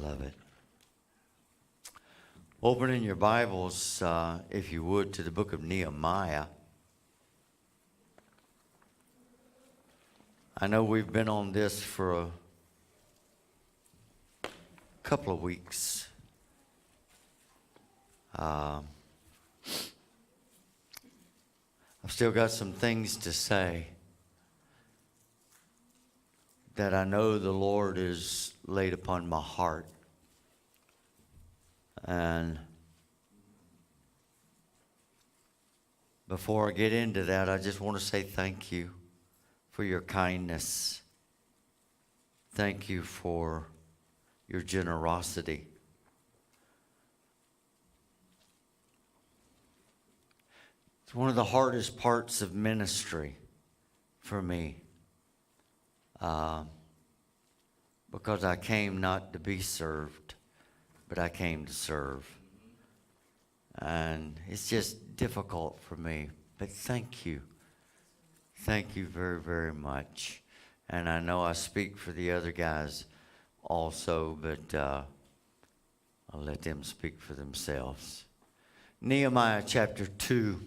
Love it. Opening your Bibles, if you would, to the book of Nehemiah. I know we've been on this for a couple of weeks. I've still got some things to say that I know the Lord has laid upon my heart. And before I get into that, I just want to say thank you for your kindness. Thank you for your generosity. It's one of the hardest parts of ministry for me. Because I came not to be served, but I came to serve. And it's just difficult for me. But thank you. Thank you very, very much. And I know I speak for the other guys also, but I'll let them speak for themselves. Nehemiah chapter 2,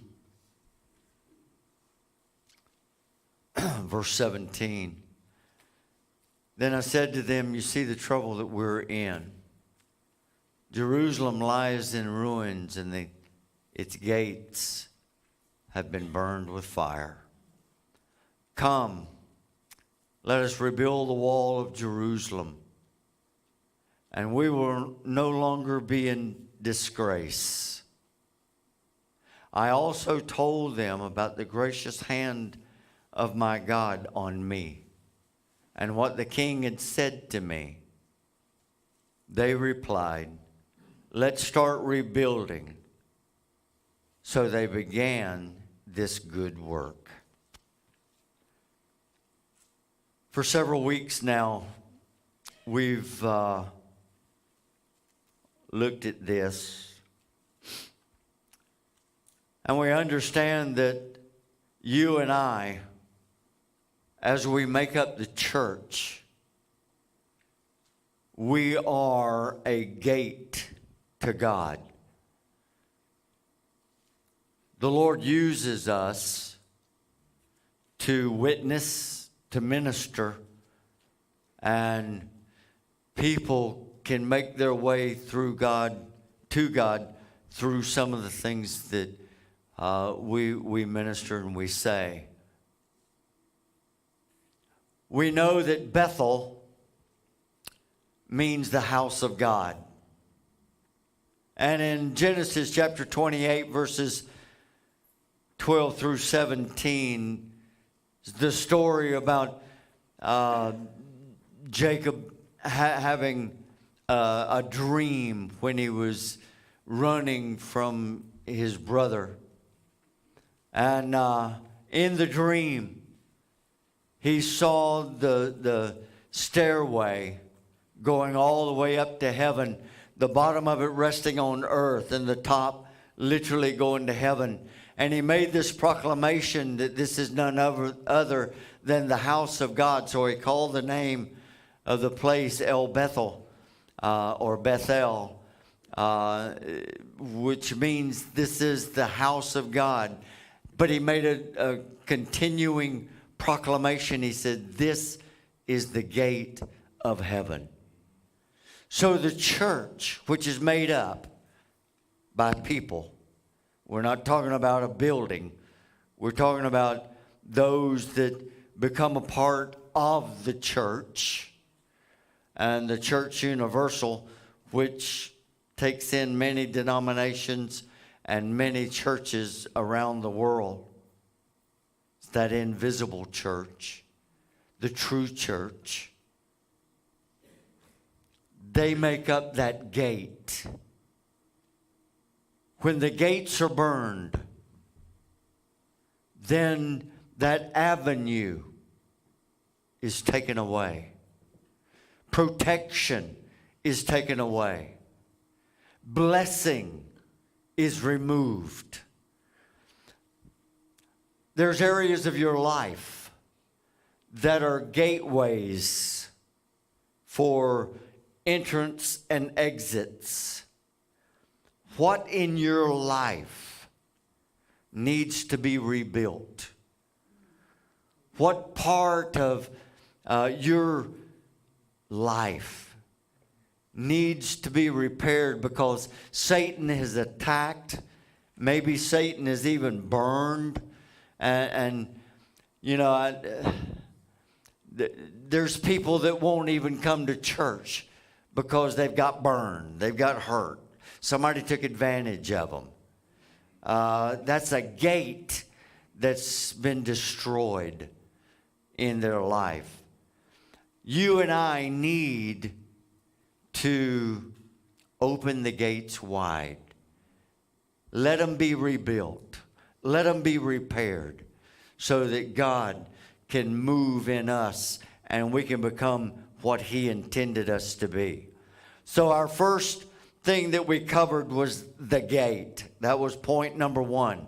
verse 17. Then I said to them, you see the trouble that we're in. Jerusalem lies in ruins, and its gates have been burned with fire. Come, let us rebuild the wall of Jerusalem, and we will no longer be in disgrace. I also told them about the gracious hand of my God on me, and what the king had said to me. They replied, let's start rebuilding. So they began this good work. For several weeks now, we've looked at this. And we understand that you and I, as we make up the church, we are a gate to God. The Lord uses us to witness, to minister, and people can make their way through God, to God, through some of the things that we minister and we say. We know that Bethel means the house of God. And in Genesis chapter 28, verses 12 through 17, the story about Jacob having a dream when he was running from his brother. And in the dream, he saw the stairway going all the way up to heaven, the bottom of it resting on earth, and the top literally going to heaven. And he made this proclamation that this is none other than the house of God. So he called the name of the place El Bethel, or Bethel, which means this is the house of God. But he made a continuing proclamation. He said, this is the gate of heaven. So the church, which is made up by people, we're not talking about a building. We're talking about those that become a part of the church. And the church universal, which takes in many denominations and many churches around the world. It's that invisible church, the true church. They make up that gate. When the gates are burned, then that avenue is taken away. Protection is taken away. Blessing is removed. There's areas of your life that are gateways for entrance and exits. What in your life needs to be rebuilt? What part of your life needs to be repaired because Satan has attacked? Maybe Satan has even burned. And you know, there's people that won't even come to church because they've got burned. They've got hurt. Somebody took advantage of them. That's a gate that's been destroyed in their life. You and I need to open the gates wide. Let them be rebuilt. Let them be repaired so that God can move in us and we can become what He intended us to be. So our first thing that we covered was the gate. That was point number one.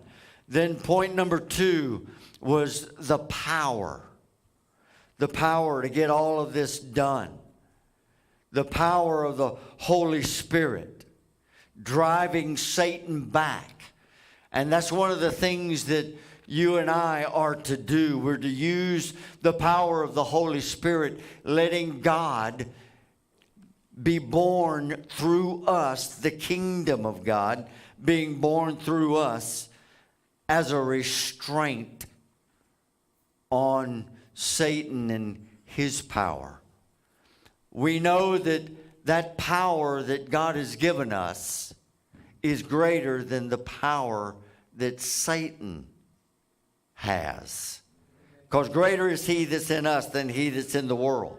Then point number two was the power. The power to get all of this done. The power of the Holy Spirit driving Satan back. And that's one of the things that you and I are to do. We're to use the power of the Holy Spirit, letting God be born through us, the kingdom of God being born through us as a restraint on Satan and his power. We know that that power that God has given us is greater than the power that Satan has. Because greater is He that's in us than he that's in the world.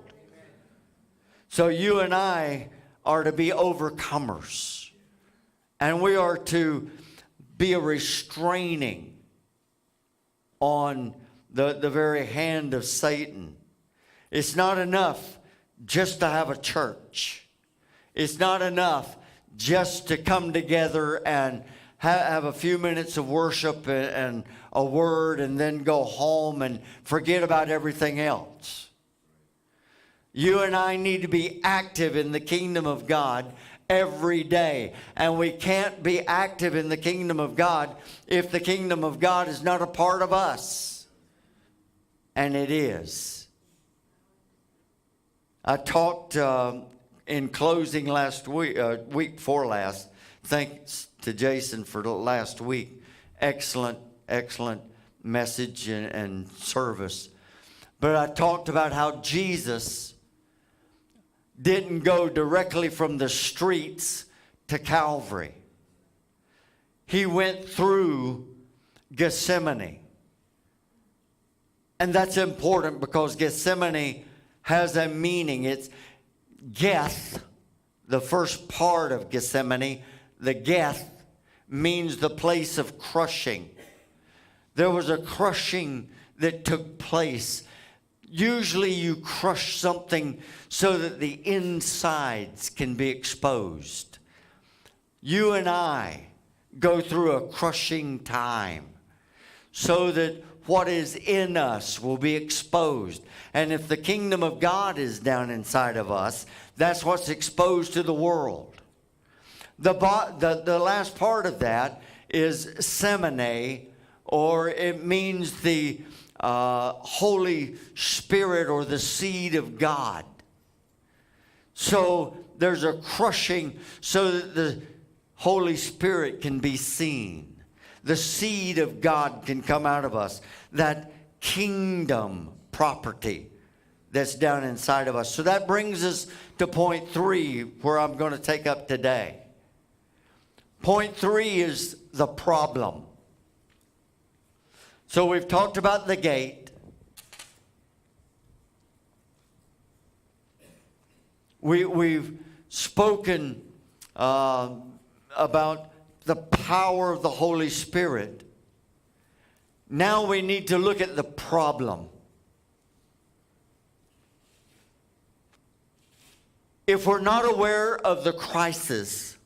So you and I are to be overcomers. And we are to be a restraining on the very hand of Satan. It's not enough just to have a church. It's not enough just to come together and have a few minutes of worship and a word and then go home and forget about everything else. You and I need to be active in the kingdom of God every day. And we can't be active in the kingdom of God if the kingdom of God is not a part of us. And it is. I talked in closing last week, week before last. Thanks to Jason for the last week. Excellent message and service. But I talked about how Jesus didn't go directly from the streets to Calvary. He went through Gethsemane. And that's important because Gethsemane has a meaning. It's Geth, the first part of Gethsemane. The Geth means the place of crushing. There was a crushing that took place. Usually you crush something so that the insides can be exposed. You and I go through a crushing time so that what is in us will be exposed. And if the kingdom of God is down inside of us, that's what's exposed to the world. The last part of that is semene, or it means the Holy Spirit or the seed of God. So there's a crushing so that the Holy Spirit can be seen. The seed of God can come out of us. That kingdom property that's down inside of us. So that brings us to point 3, where I'm going to take up today. Point 3 is the problem. So we've talked about the gate. We've spoken about the power of the Holy Spirit. Now we need to look at the problem. If we're not aware of the crisis,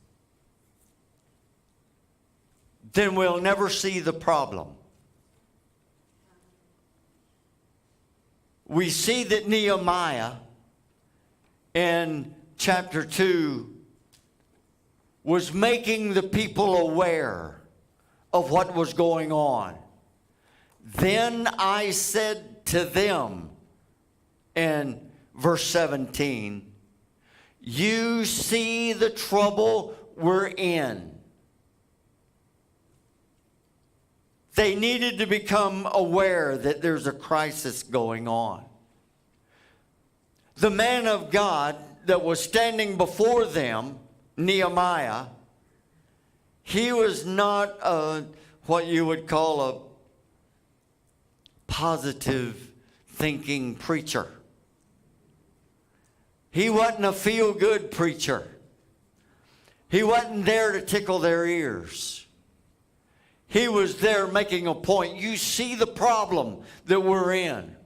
then we'll never see the problem. We see that Nehemiah in chapter 2 was making the people aware of what was going on. Then I said to them, in verse 17, you see the trouble we're in. They needed to become aware that there's a crisis going on. The man of God that was standing before them, Nehemiah, he was not what you would call a positive thinking preacher. He wasn't a feel-good preacher. He wasn't there to tickle their ears. He was there making a point. You see the problem that we're in.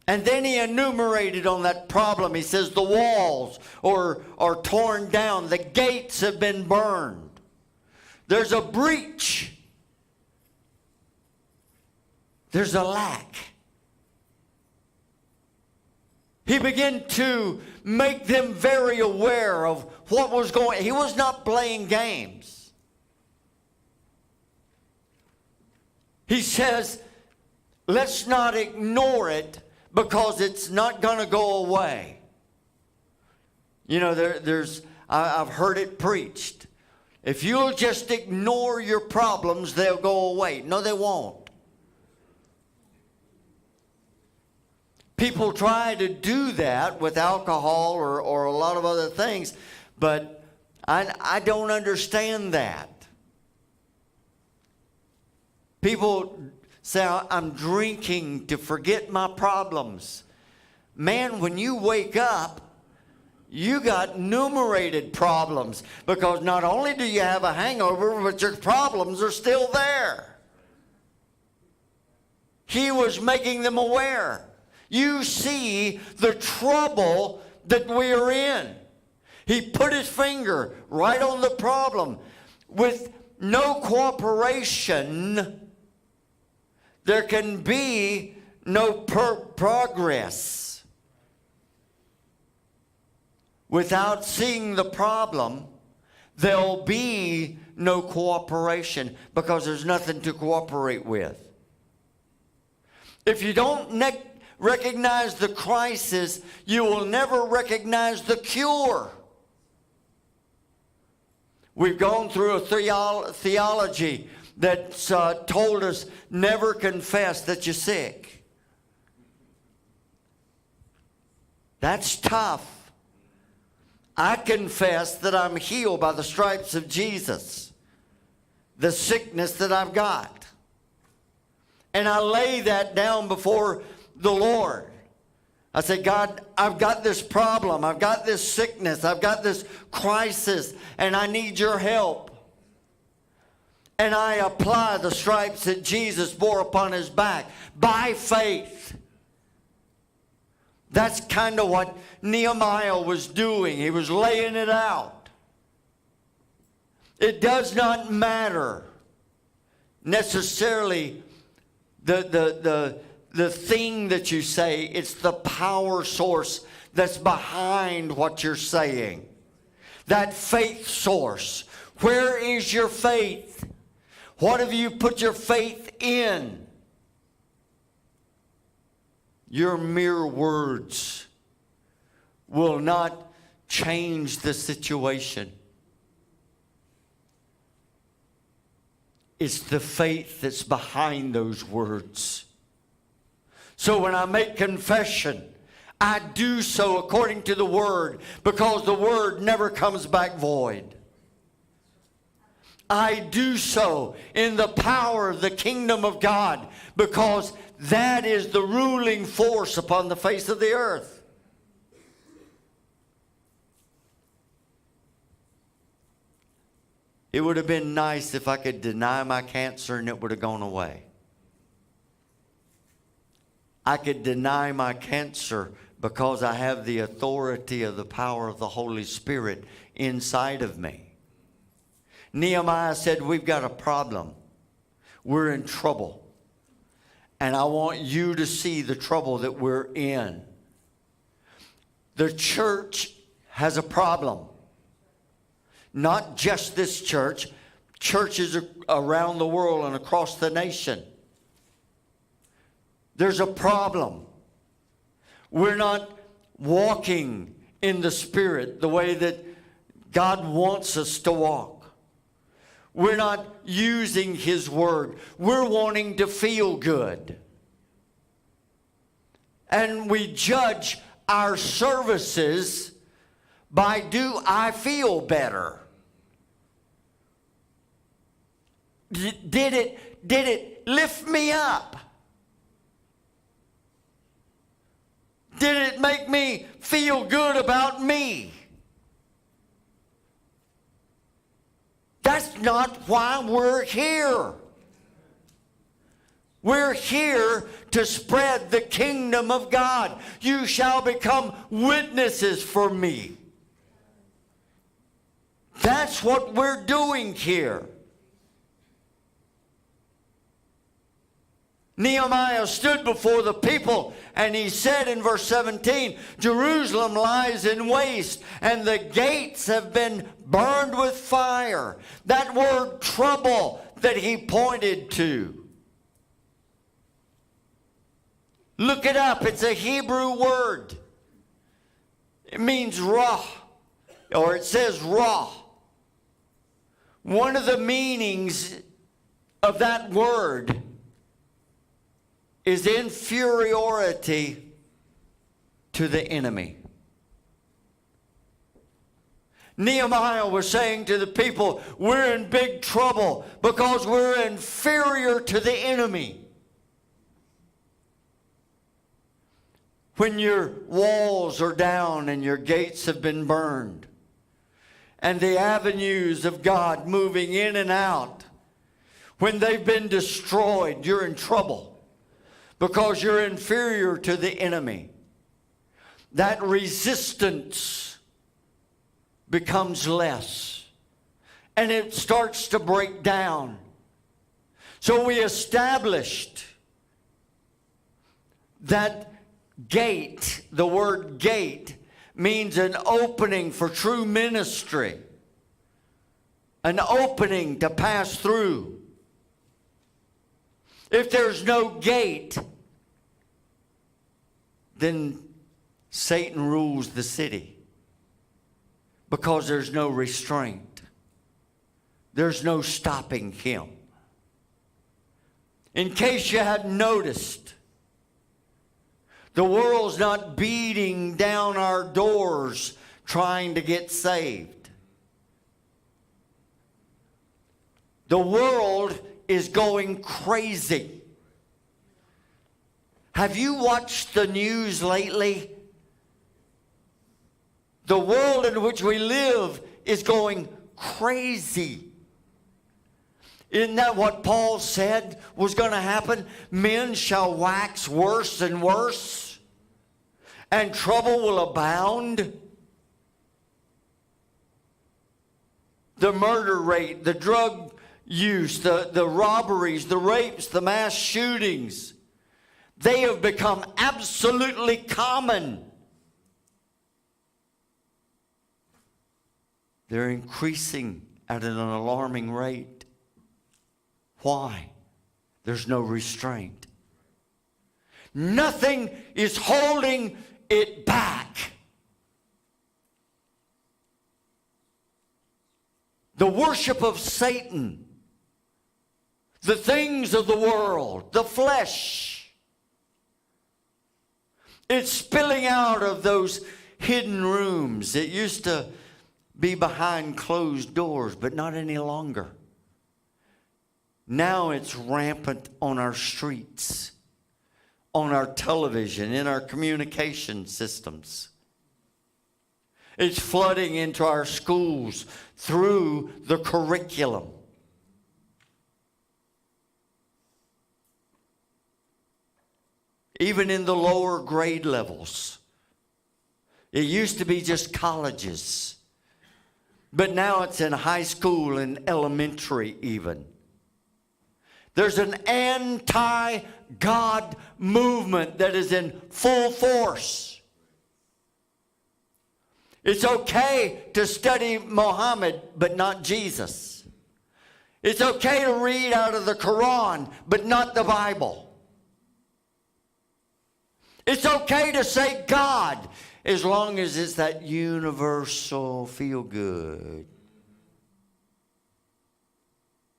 And then he enumerated on that problem. He says the walls are torn down. The gates have been burned. There's a breach. There's a lack. He began to make them very aware of what was going on. He was not playing games. He says, let's not ignore it because it's not going to go away. You know, I've heard it preached. If you'll just ignore your problems, they'll go away. No, they won't. People try to do that with alcohol or a lot of other things, but I don't understand that. People say, I'm drinking to forget my problems. Man, when you wake up, you got enumerated problems, because not only do you have a hangover, but your problems are still there. He was making them aware. You see the trouble that we are in. He put his finger right on the problem. With no cooperation, there can be no progress. Without seeing the problem, there'll be no cooperation, because there's nothing to cooperate with. If you don't recognize the crisis, you will never recognize the cure. We've gone through a theology that's told us never confess that you're sick. That's tough. I confess that I'm healed by the stripes of Jesus, the sickness that I've got. And I lay that down before the Lord. I say, God, I've got this problem. I've got this sickness. I've got this crisis, and I need your help. And I apply the stripes that Jesus bore upon his back by faith. That's kind of what Nehemiah was doing. He was laying it out. It does not matter necessarily the thing that you say. It's the power source that's behind what you're saying. That faith source. Where is your faith? What have you put your faith in? Your mere words will not change the situation. It's the faith that's behind those words. So when I make confession, I do so according to the Word, because the Word never comes back void. I do so in the power of the kingdom of God, because that is the ruling force upon the face of the earth. It would have been nice if I could deny my cancer and it would have gone away. I could deny my cancer because I have the authority of the power of the Holy Spirit inside of me. Nehemiah said, we've got a problem. We're in trouble. And I want you to see the trouble that we're in. The church has a problem. Not just this church, churches around the world and across the nation. There's a problem. We're not walking in the Spirit the way that God wants us to walk. We're not using His Word. We're wanting to feel good. And we judge our services by, do I feel better? Did it lift me up? Did it make me feel good about me? That's not why we're here. We're here to spread the kingdom of God. You shall become witnesses for me. That's what we're doing here. Nehemiah stood before the people and he said in verse 17, Jerusalem lies in waste and the gates have been burned with fire. That word trouble that he pointed to. Look it up. It's a Hebrew word. It means rah, or it says rah. One of the meanings of that word is inferiority to the enemy. Nehemiah was saying to the people, we're in big trouble because we're inferior to the enemy. When your walls are down and your gates have been burned, and the avenues of God moving in and out, when they've been destroyed, you're in trouble. Because you're inferior to the enemy. That resistance becomes less. And it starts to break down. So we established that gate, the word gate, means an opening for true ministry. An opening to pass through. If there's no gate, then Satan rules the city because there's no restraint. There's no stopping him. In case you hadn't noticed, the world's not beating down our doors trying to get saved. The world is going crazy. Have you watched the news lately? The world in which we live is going crazy. Isn't that what Paul said was going to happen? Men shall wax worse and worse, and trouble will abound. The murder rate, the drug use, the robberies, the rapes, the mass shootings, they have become absolutely common. They're increasing at an alarming rate. Why? There's no restraint. Nothing is holding it back. The worship of Satan, the things of the world, the flesh, it's spilling out of those hidden rooms. It used to be behind closed doors, but not any longer. Now it's rampant on our streets, on our television, in our communication systems. It's flooding into our schools through the curriculum. Even in the lower grade levels. It used to be just colleges. But now it's in high school and elementary even. There's an anti-God movement that is in full force. It's okay to study Muhammad, but not Jesus. It's okay to read out of the Quran, but not the Bible. It's okay to say God, as long as it's that universal feel good.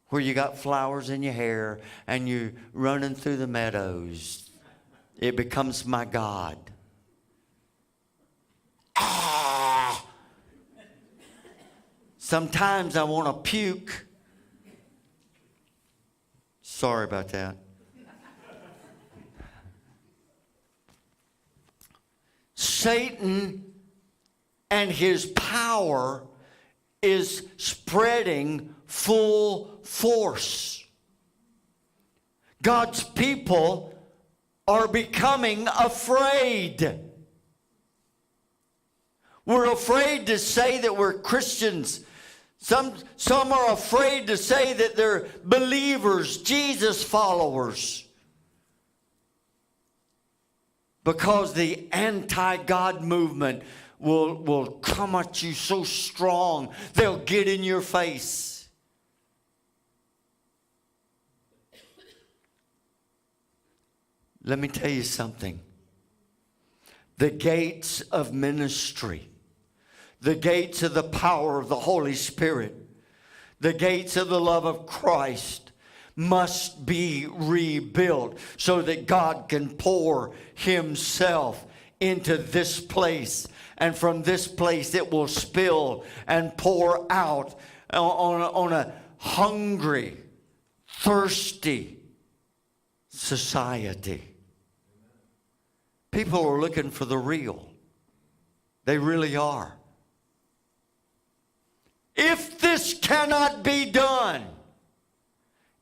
Where you got flowers in your hair and you're running through the meadows. It becomes my God. Ah! Sometimes I want to puke. Sorry about that. Satan and his power is spreading full force. God's people are becoming afraid. We're afraid to say that we're Christians. Some are afraid to say that they're believers, Jesus followers. Because the anti-God movement will come at you so strong, they'll get in your face. Let me tell you something. The gates of ministry, the gates of the power of the Holy Spirit, the gates of the love of Christ must be rebuilt so that God can pour Himself into this place. And from this place it will spill and pour out on a hungry, thirsty society. People are looking for the real. They really are. If this cannot be done,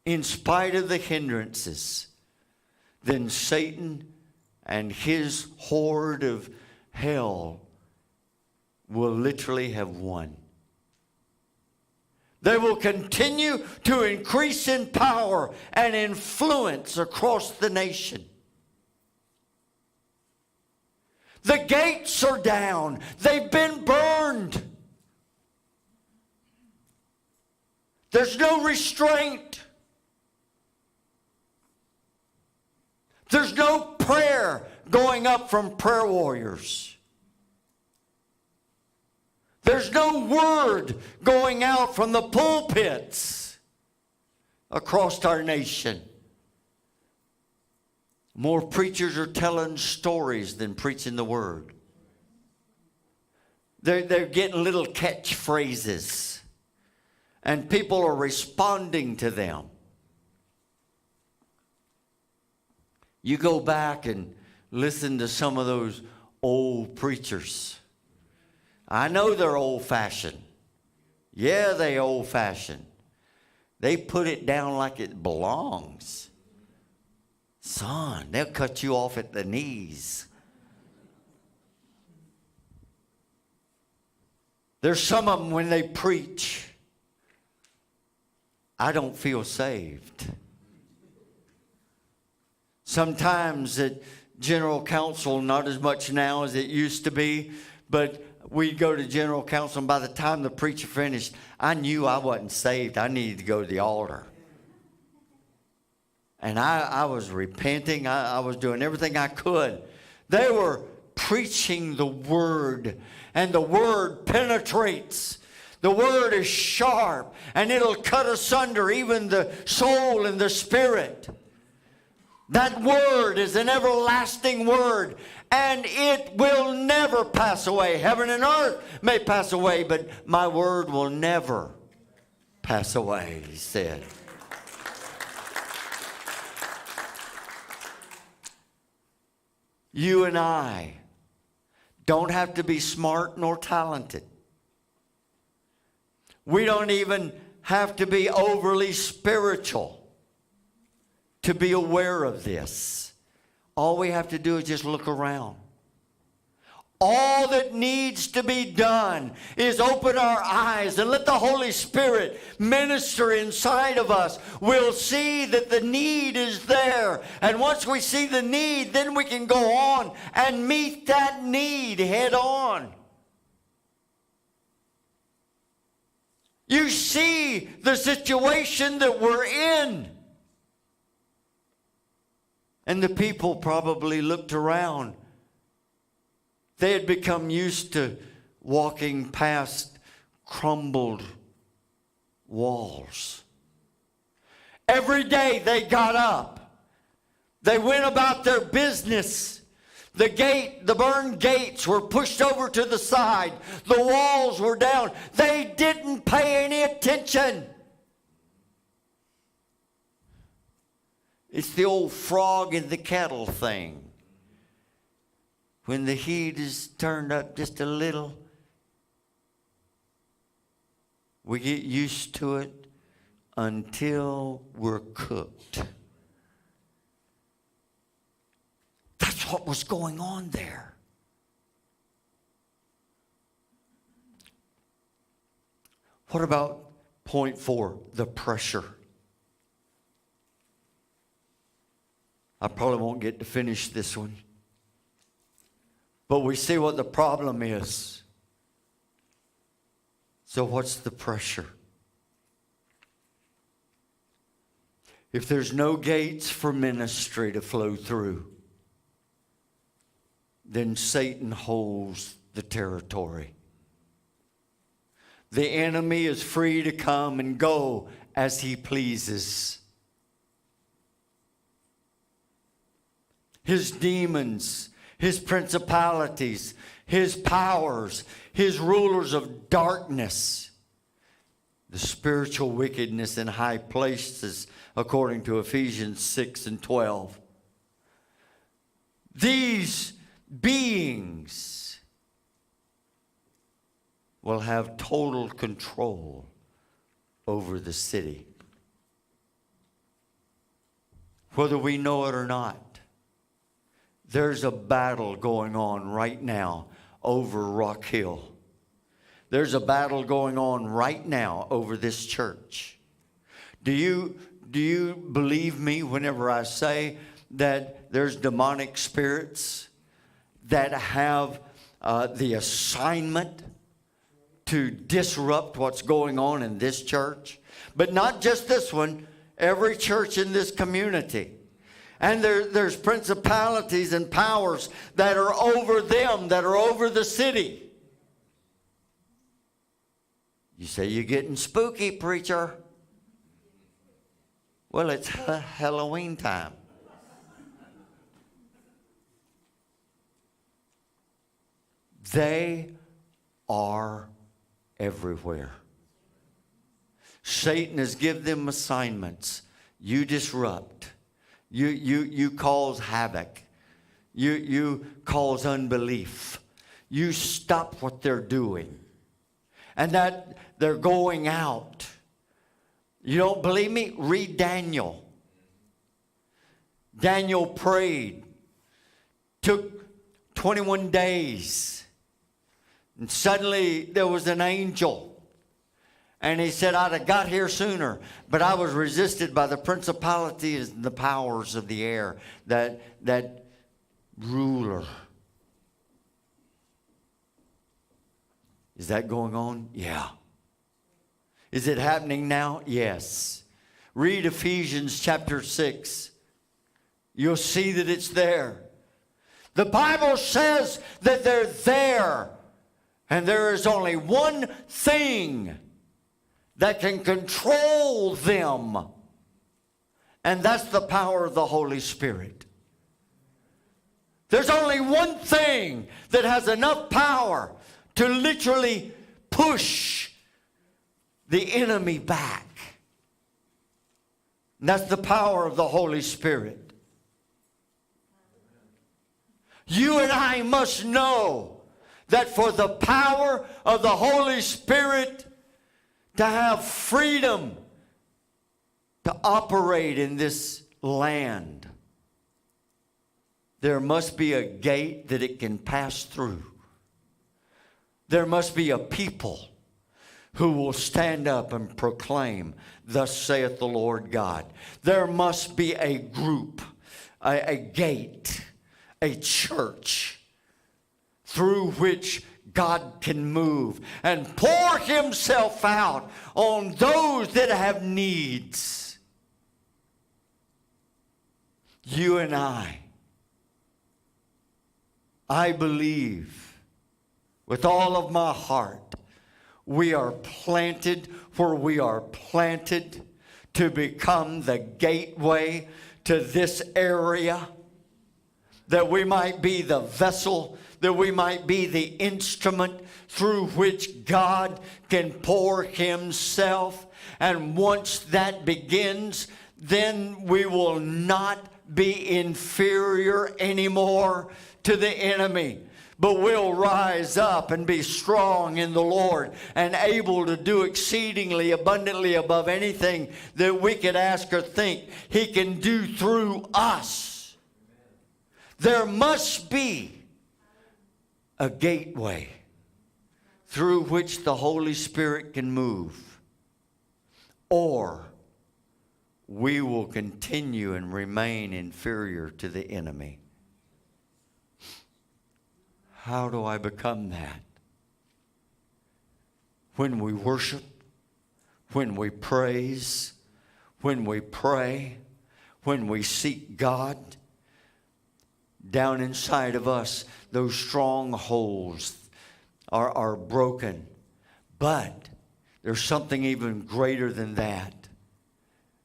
in spite of the hindrances, then Satan and his horde of hell will literally have won. They will continue to increase in power and influence across the nation. The gates are down. They've been burned. There's no restraint. There's no prayer going up from prayer warriors. There's no word going out from the pulpits across our nation. More preachers are telling stories than preaching the word. They're getting little catchphrases, and people are responding to them. You go back and listen to some of those old preachers. I know they're old-fashioned. Yeah, they old-fashioned. They put it down like it belongs. Son, they'll cut you off at the knees. There's some of them when they preach, I don't feel saved. Sometimes at General Council, not as much now as it used to be, but we'd go to General Council, and by the time the preacher finished, I knew I wasn't saved. I needed to go to the altar. And I was repenting. I was doing everything I could. They were preaching the Word, and the Word penetrates. The Word is sharp, and it'll cut asunder even the soul and the spirit. That Word is an everlasting Word, and it will never pass away. Heaven and earth may pass away, but my Word will never pass away, he said. You and I don't have to be smart nor talented. We don't even have to be overly spiritual to be aware of this. All we have to do is just look around. All that needs to be done is open our eyes and let the Holy Spirit minister inside of us. We'll see that the need is there. And once we see the need, then we can go on and meet that need head on. You see the situation that we're in. And the people probably looked around. They had become used to walking past crumbled walls. Every day they got up. They went about their business. The burned gates were pushed over to the side. The walls were down. They didn't pay any attention. It's the old frog in the kettle thing. When the heat is turned up just a little, we get used to it until we're cooked. That's what was going on there. What about point 4, the pressure? I probably won't get to finish this one. But we see what the problem is. So what's the pressure? If there's no gates for ministry to flow through, then Satan holds the territory. The enemy is free to come and go as he pleases. His demons, his principalities, his powers, his rulers of darkness, the spiritual wickedness in high places, according to Ephesians 6 and 12. These beings will have total control over the city. Whether we know it or not, there's a battle going on right now over Rock Hill. There's a battle going on right now over this church. Do you believe me whenever I say that there's demonic spirits that have the assignment to disrupt what's going on in this church? But not just this one, every church in this community. And there's principalities and powers that are over them, that are over the city. You say, you're getting spooky, preacher. Well, it's Halloween time. They are everywhere. Satan has given them assignments. You disrupt. You cause havoc. You cause unbelief. You stop what they're doing. And that they're going out. You don't believe me? Read Daniel. Daniel prayed. Took 21 days. And suddenly there was an angel. And he said, I'd have got here sooner, but I was resisted by the principalities and the powers of the air, that ruler. Is that going on? Yeah. Is it happening now? Yes. Read Ephesians chapter 6. You'll see that it's there. The Bible says that they're there, and there is only one thing that can control them. And that's the power of the Holy Spirit. There's only one thing that has enough power to literally push the enemy back. And that's the power of the Holy Spirit. You and I must know that for the power of the Holy Spirit to have freedom to operate in this land, there must be a gate that it can pass through. There must be a people who will stand up and proclaim, thus saith the Lord God. There must be a group, a gate, a church through which God can move and pour himself out on those that have needs. You and I believe with all of my heart, we are planted where we are planted to become the gateway to this area, that we might be the vessel, that we might be the instrument through which God can pour himself. And once that begins, then we will not be inferior anymore to the enemy, but we'll rise up and be strong in the Lord and able to do exceedingly abundantly above anything that we could ask or think he can do through us. There must be a gateway through which the Holy Spirit can move, or we will continue and remain inferior to the enemy. How do I become that? When we worship, when we praise, when we pray, when we seek God, down inside of us, those strongholds are broken. But there's something even greater than that.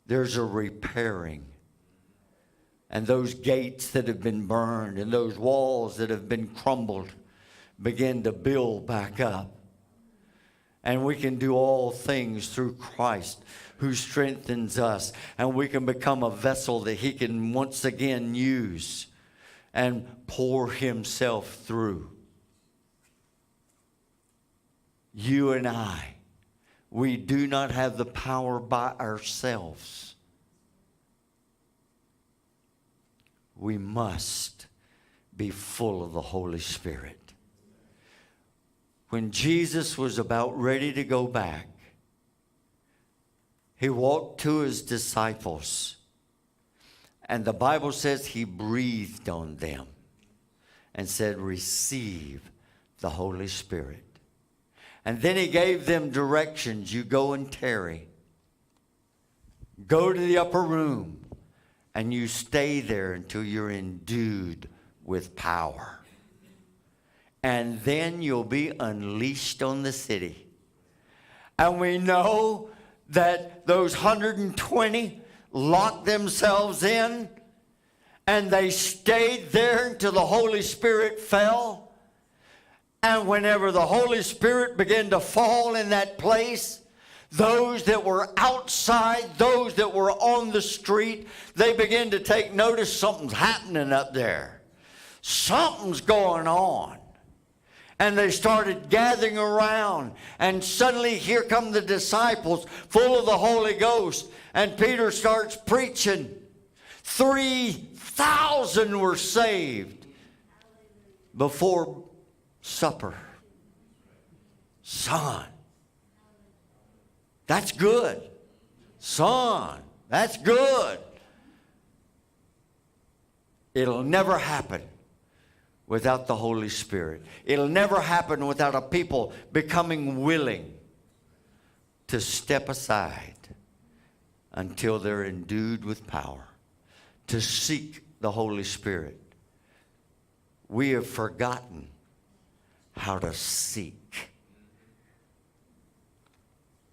There's a repairing. And those gates that have been burned and those walls that have been crumbled begin to build back up. And we can do all things through Christ who strengthens us. And we can become a vessel that he can once again use and pour himself through. You and I, we do not have the power by ourselves. We must be full of the Holy Spirit. When Jesus was about ready to go back, he walked to his disciples, and the Bible says he breathed on them and said, "Receive the Holy Spirit." And then he gave them directions. You go and tarry. Go to the upper room. And you stay there until you're endued with power. And then you'll be unleashed on the city. And we know that those 120 locked themselves in. And they stayed there until the Holy Spirit fell. And whenever the Holy Spirit began to fall in that place, those that were outside, those that were on the street, they began to take notice something's happening up there. Something's going on. And they started gathering around. And suddenly here come the disciples full of the Holy Ghost. And Peter starts preaching. 3,000 were saved before supper. Son. That's good. Son, that's good. It'll never happen without the Holy Spirit. It'll never happen without a people becoming willing to step aside until they're endued with power, to seek the Holy Spirit. We have forgotten how to seek.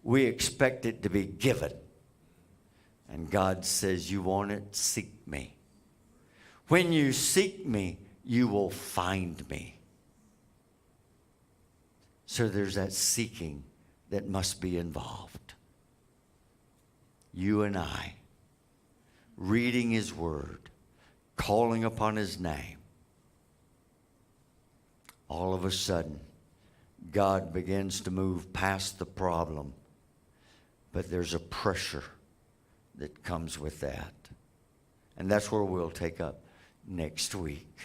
We expect it to be given. And God says, you want it? Seek me. When you seek me, you will find me. So there's that seeking that must be involved. You and I, reading his word, calling upon his name. All of a sudden, God begins to move past the problem. But there's a pressure that comes with that. And that's where we'll take up next week.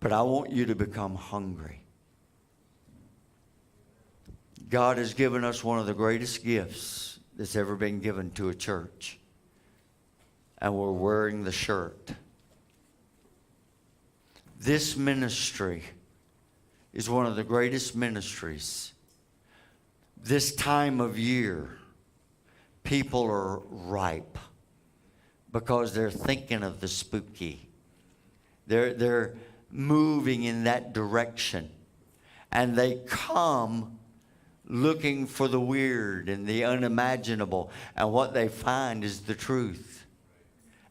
But I want you to become hungry. God has given us one of the greatest gifts that's ever been given to a church. And we're wearing the shirt. This ministry is one of the greatest ministries. This time of year, people are ripe because they're thinking of the spooky. They're moving in that direction. And they come looking for the weird and the unimaginable. And what they find is the truth.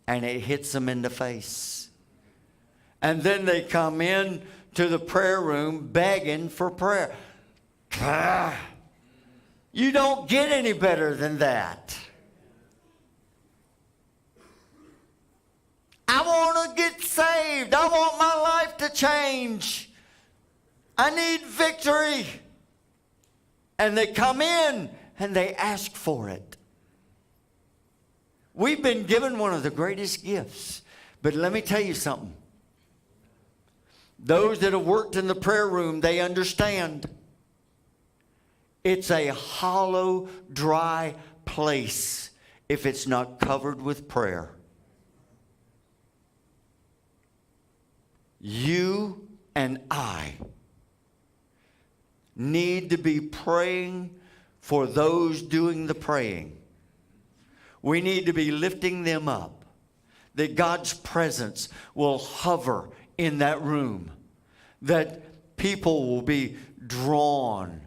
And it hits them in the face. And then they come in to the prayer room begging for prayer. You don't get any better than that. I want to get saved. I want my life to change. I need victory. And they come in and they ask for it. We've been given one of the greatest gifts. But let me tell you something. Those that have worked in the prayer room, they understand. It's a hollow, dry place if it's not covered with prayer. You and I need to be praying for those doing the praying. We need to be lifting them up, that God's presence will hover in that room, that people will be drawn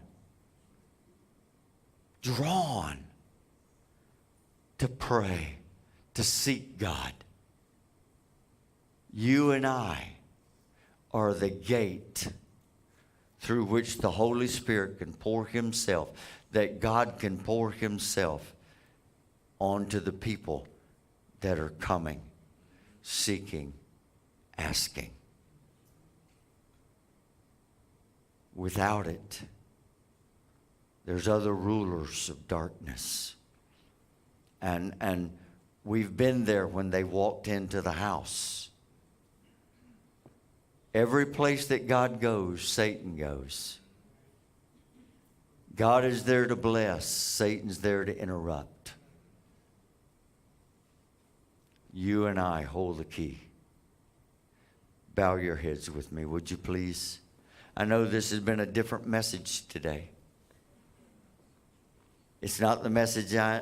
to pray, to seek God. You and I are the gate through which the Holy Spirit can pour himself, that God can pour himself onto the people that are coming, seeking, asking. Without it, there's other rulers of darkness. And we've been there when they walked into the house. Every place that God goes, Satan goes. God is there to bless. Satan's there to interrupt. You and I hold the key. Bow your heads with me, would you please? I know this has been a different message today. It's not the message I